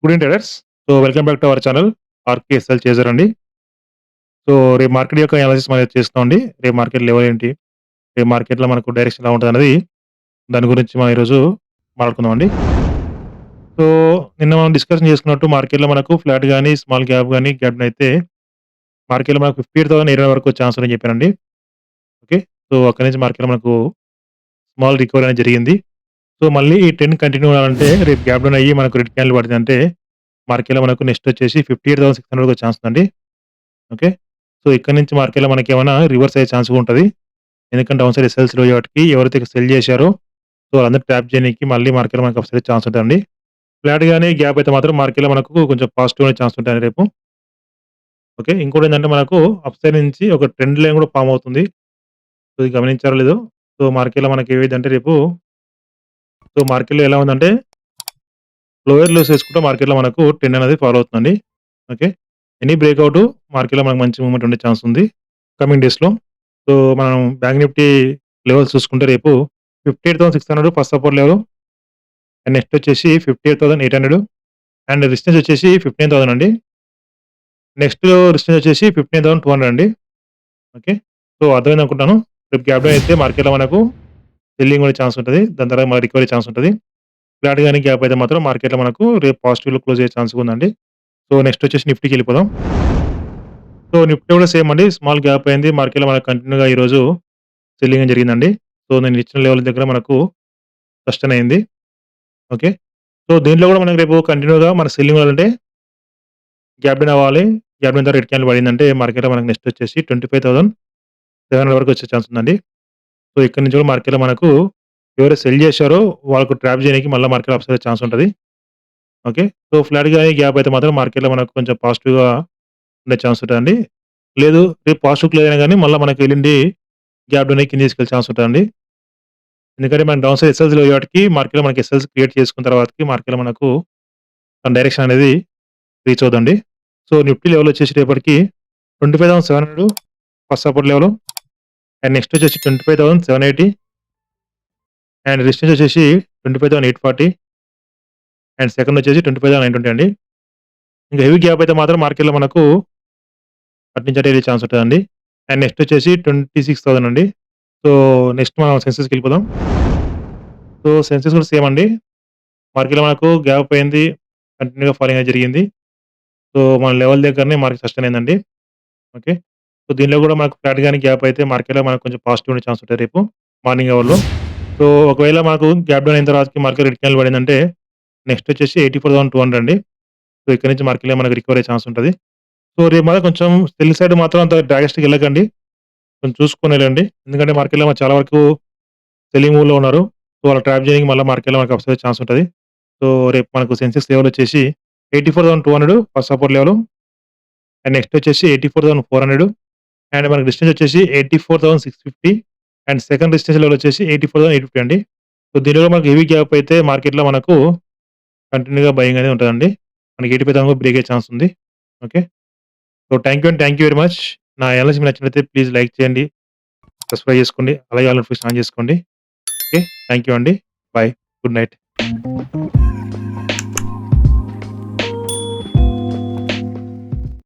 Good evening traders. Welcome back to our channel RKSL chaser అండి. రేపు market యొక్క analysis మనం చేస్తామండి. రేపు మార్కెట్ లెవెల్ ఏంటి? రేపు మార్కెట్‌లో మనకు డైరెక్షన్ ఎలా ఉంటదన్నది దాని గురించి మనం ఈరోజు మాట్లాడుకుందామండి. సో, నిన్న మనం డిస్కషన్ చేసుకున్నట్టు మార్కెట్‌లో మనకు ఫ్లాట్ గాని, స్మాల్ గ్యాప్ గాని, గ్యాప్ డౌన్ అయితే మార్కెట్‌లో మనకు 58,000 వరకు వచ్చే ఛాన్స్ ఉందని చెప్పానండి. ఓకే. అక్కడి నుంచి మార్కెట్‌లో మనకు స్మాల్ రికవరీ అనేది జరిగింది. మళ్ళీ ఈ ట్రెండ్ కంటిన్యూ అవ్వాలంటే రేపు గ్యాప్ డౌన్ అయ్యి మనకు రెడ్ క్యాండిల్ పడిందంటే మార్కెట్‌లో మనకు నెక్స్ట్ వచ్చేసి 58,600 వచ్చే ఛాన్స్ ఉందండి. ఓకే. ఇక్కడి నుంచి మార్కెట్‌లో మనకేమైనా రివర్స్ అయ్యే ఛాన్స్ కూడా ఉంటది. ఎందుకంటే డౌన్ సైడ్ ఎస్ఎల్‌సీలో వాటికి ఎవరైతే సెల్ చేశారో వాళ్ళందరూ ట్యాప్ చేయనీకి మళ్ళీ మార్కెట్‌లో మనకు అప్ సైడ్ ఛాన్స్ ఉంటదండి. ఫ్లాట్ గాని, గ్యాప్ అయితే మాత్రం మార్కెట్‌లో మనకు కొంచెం పాజిటివ్ అనే ఛాన్స్ ఉంటాయండి రేపు. ఓకే. ఇంకోటేంటంటే మనకు అప్ సైడ్ నుంచి ఒక ట్రెండ్ లైన్ కూడా ఫార్మ్ అవుతుంది. ఇది గమనించారో లేదో. మార్కెట్‌లో మనకి ఏమైద్దంటే రేపు మార్కెట్‌లో ఎలా ఉందంటే లోయర్ లోస్ వేసుకుంటే మార్కెట్‌లో మనకు ట్రెండ్ అనేది ఫాలో అవుతుందండి. ఓకే. ఎనీ బ్రేక్‌ఔట్ మార్కెట్‌లో మనకు మంచి మూవ్‌మెంట్ ఉండే ఛాన్స్ ఉంది కమింగ్ డేస్‌లో. మనం బ్యాంక్ నిఫ్టీ లెవెల్స్ చూసుకుంటే రేపు 58,600 first support level. And next వచ్చేసి 58,800 అండ్ రెసిస్టెన్స్ వచ్చేసి 15,000 అండి. నెక్స్ట్ రెసిస్టెన్స్ వచ్చేసి 15,200 అండి. ఓకే. అర్థమైంది అనుకుంటాను. రేపు గ్యాప్ డౌన్ అయితే మార్కెట్‌లో మనకు సెల్లింగ్ ఉండే ఛాన్స్ ఉంటది. దాని తర్వాత మన రికవరీ ఛాన్స్ ఉంటది. ఫ్లాట్ గాని గ్యాప్ అయితే మాత్రం మార్కెట్‌లో మనకు రేపు పాజిటివ్‌లో క్లోజ్ అయ్యే ఛాన్స్ ఉందండి. నెక్స్ట్ వచ్చేసి నిఫ్టీకెళ్ళిపోదాం. నిఫ్టీ కూడా సేమ్ అండి. స్మాల్ గ్యాప్ అయింది. మార్కెట్‌లో మనకు కంటిన్యూ‌గా ఈరోజు సెల్లింగ్ జరిగిందండి. నేను ఇచ్చిన లెవెల్ దగ్గర మనకు సస్టైన్ అయింది. ఓకే. దీంట్లో కూడా మనకు రేపు కంటిన్యూ‌గా మన సెల్లింగ్ అవ్వాలంటే గ్యాప్ డౌన్ అవ్వాలి. గ్యాప్ డౌన్ తర్వాత రెడ్ క్యాండిల్ పడిందంటే మార్కెట్‌లో మనకు నెక్స్ట్ వచ్చేసి 25,700 వరకు వచ్చే ఛాన్స్ ఉందండి. ఇక్కడి నుంచి కూడా మార్కెట్‌లో మనకు ఎవరైతే సెల్ చేశారో వాళ్ళకు ట్రాప్ చేయడానికి మళ్ళా మార్కెట్ అప్ సైడ్ ఛాన్స్ ఉంటది. ఓకే. ఫ్లాట్ గాని గ్యాప్ అయితే మాత్రం మార్కెట్‌లో మనకు కొంచెం పాజిటివ్‌గా ఉండే ఛాన్స్ ఉంటదండి. లేదు రేపు పాజిటివ్ క్లోజ్ అయినా గాని మళ్ళా మనకు ఎల్లుండి గ్యాప్ డౌన్ అయ్యి కిందకి తీసుకెళ్ళే ఛాన్స్ ఉంటదండి. ఎందుకంటే మన డౌన్ సైడ్ ఎస్ఎల్‌సీలో వాటికి మార్కెట్‌లో మనకి ఎస్ఎల్‌సీ క్రియేట్ చేసుకున్న తర్వాతకి మార్కెట్‌లో మనకు మన డైరెక్షన్ అనేది రీచ్ అవుద్దండి. నిఫ్టీ లెవెల్ వచ్చేసి రేపటికి 25,700 first support level. And next వచ్చేసి 25,780 అండ్ రెసిస్టెన్స్ వచ్చేసి 25,840 అండ్ సెకండ్ వచ్చేసి 25,920 అండి. ఇంకా హెవీ గ్యాప్ అయితే మాత్రం మార్కెట్‌లో మనకు అటు నుంచి అటే ఎళ్ళే ఛాన్స్ ఉంటదండి. అండ్ నెక్స్ట్ వచ్చేసి 26,000 అండి. నెక్స్ట్ మనం సెన్సెక్స్‌కెళ్ళిపోదాం. సెన్సెక్స్ కూడా సేమ్ అండి. మార్కెట్‌లో మనకు గ్యాప్ అయింది. కంటిన్యూ‌గా ఫాలింగ్ అనేది జరిగింది. మన లెవెల్ దగ్గరనే మార్కెట్ సస్టైన్ అయిందండి. ఓకే. దీనిలో కూడా మనకు ఫ్లాట్ గాని గ్యాప్ అయితే మార్కెట్‌లో మనకు కొంచెం పాజిటివ్ ఉండే ఛాన్స్ ఉంటాయి రేపు మార్నింగ్ అవర్‌లో. ఒకవేళ మనకు గ్యాప్ డౌన్ అయిన తర్వాతకి మార్కెట్ రెడ్ క్యాండిల్ పడిందంటే నెక్స్ట్ వచ్చేసి 84,200 అండి. ఇక్కడి నుంచి మార్కెట్‌లో మనకు రికవరీ అయ్యే ఛాన్స్ ఉంటది. రేపు మాత్రం కొంచెం సెల్ సైడ్ మాత్రం అంత డ్రాగస్టిక్‌గా ఎళ్ళకండి. కొంచెం చూసుకొని ఎళ్ళండి. ఎందుకంటే మార్కెట్‌లో చాలా వరకు సెల్లింగ్ మూడ్‌లో ఉన్నారు. వాళ్ళ ట్రాప్ చేయడానికి మళ్ళా మార్కెట్‌లో మనకు అప్సైడ్ ఛాన్స్ ఉంటది. రేపు మనకు సెన్సెక్స్ లెవెల్ వచ్చేసి 84,200 first support level. And next వచ్చేసి 84,400 అండ్ మనకు డిస్టెన్స్ వచ్చేసి 84,650 అండ్ సెకండ్ డిస్టెన్స్ లెవెల్ వచ్చేసి 84,850 అండి. దీనిలో మనకు హెవీ గ్యాప్ అయితే మార్కెట్‌లో మనకు కంటిన్యూ‌గా బయింగ్ అనేది ఉంటదండి. మనకి 85,000 బ్రేక్ అయ్యే ఛాన్స్ ఉంది. Okay. Thank you very much. నా అనాలిసిస్ మీకు నచ్చినట్లయితే ప్లీజ్ లైక్ చేయండి. సబ్స్క్రైబ్ చేసుకోండి. అలాగే ఆల్ నోటిఫికేషన్ ఆన్ చేసుకోండి. ఓకే. థాంక్ యూ అండి. బై. Good night.